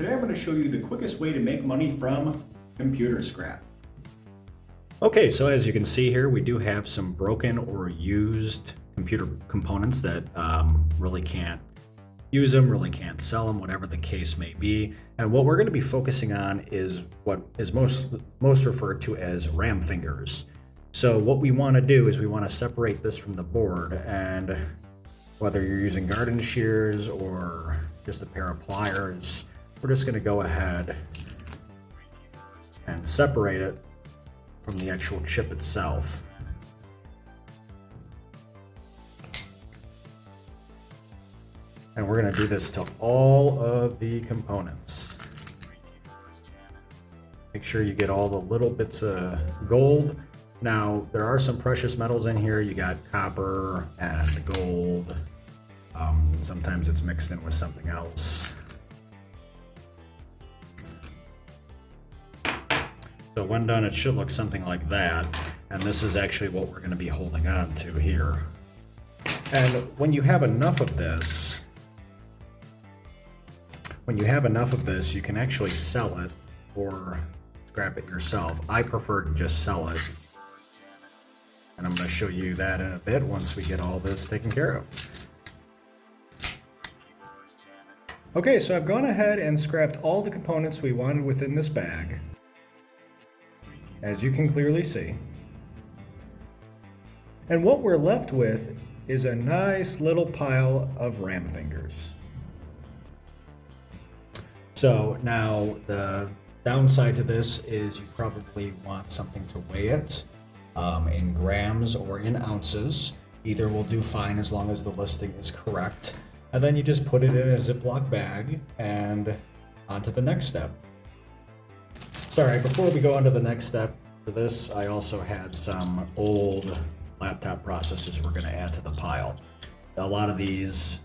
Today I'm going to show you the quickest way to make money from computer scrap. Okay, so as you can see here, we do have some broken or used computer components that really can't use them, really can't sell them, whatever the case may be. And what we're going to be focusing on is what is most referred to as ram fingers. So what we want to do is we want to separate this from the board, and whether you're using garden shears or just a pair of pliers, we're just going to go ahead and separate it from the actual chip itself. And we're going to do this to all of the components. Make sure you get all the little bits of gold. Now, there are some precious metals in here. You got copper and gold. Sometimes it's mixed in with something else. So when done, it should look something like that. And this is actually what we're going to be holding on to here. And when you have enough of this, you can actually sell it or scrap it yourself. I prefer to just sell it. And I'm going to show you that in a bit once we get all this taken care of. Okay, so I've gone ahead and scrapped all the components we wanted within this bag, as you can clearly see. And what we're left with is a nice little pile of ram fingers. So now the downside to this is you probably want something to weigh it in grams or in ounces. Either will do fine as long as the listing is correct. And then you just put it in a Ziploc bag and on to the next step. Sorry, before we go on to the next step for this, I also had some old laptop processors we're going to add to the pile. A lot of these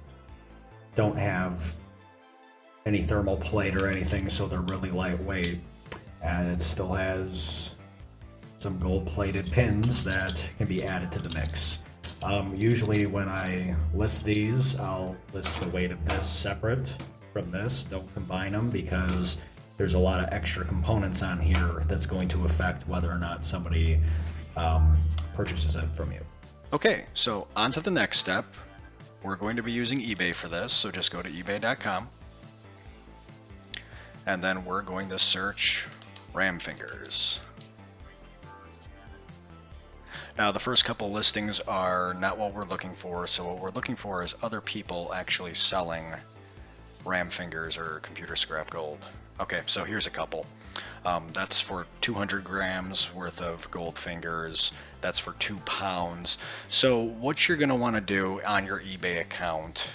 don't have any thermal plate or anything, so they're really lightweight. And it still has some gold-plated pins that can be added to the mix. Usually when I list these, I'll list the weight of this separate from this. Don't combine them because there's a lot of extra components on here that's going to affect whether or not somebody purchases it from you. Okay, so on to the next step. We're going to be using eBay for this, so just go to ebay.com. And then we're going to search ram fingers. Now, the first couple listings are not what we're looking for, so what we're looking for is other people actually selling ram fingers or computer scrap gold. Okay, so here's a couple. That's for 200 grams worth of gold fingers. That's for 2 pounds. So what you're going to want to do on your eBay account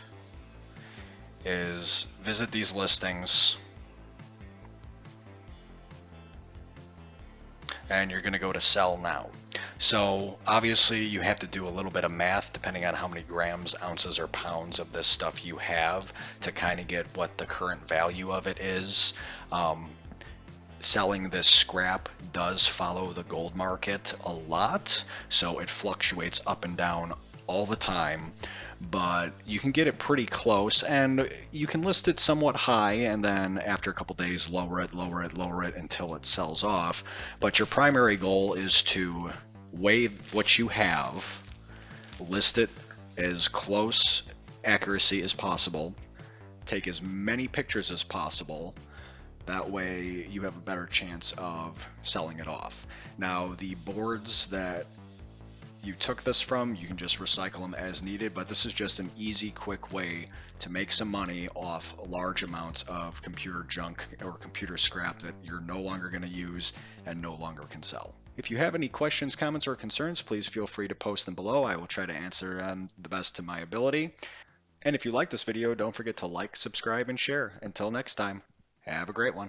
is visit these listings, and you're going to go to sell now. So obviously you have to do a little bit of math depending on how many grams, ounces, or pounds of this stuff you have to kind of get what the current value of it is. Selling this scrap does follow the gold market a lot, so it fluctuates up and down all the time, but you can get it pretty close, and you can list it somewhat high, and then after a couple days lower it until it sells off. But your primary goal is to weigh what you have, list it as close accuracy as possible, take as many pictures as possible. That way you have a better chance of selling it off. Now, the boards that you took this from, you can just recycle them as needed, but this is just an easy, quick way to make some money off large amounts of computer junk or computer scrap that you're no longer going to use and no longer can sell. If you have any questions, comments, or concerns, please feel free to post them below. I will try to answer them the best to my ability. And if you like this video, don't forget to like, subscribe, and share. Until next time, have a great one.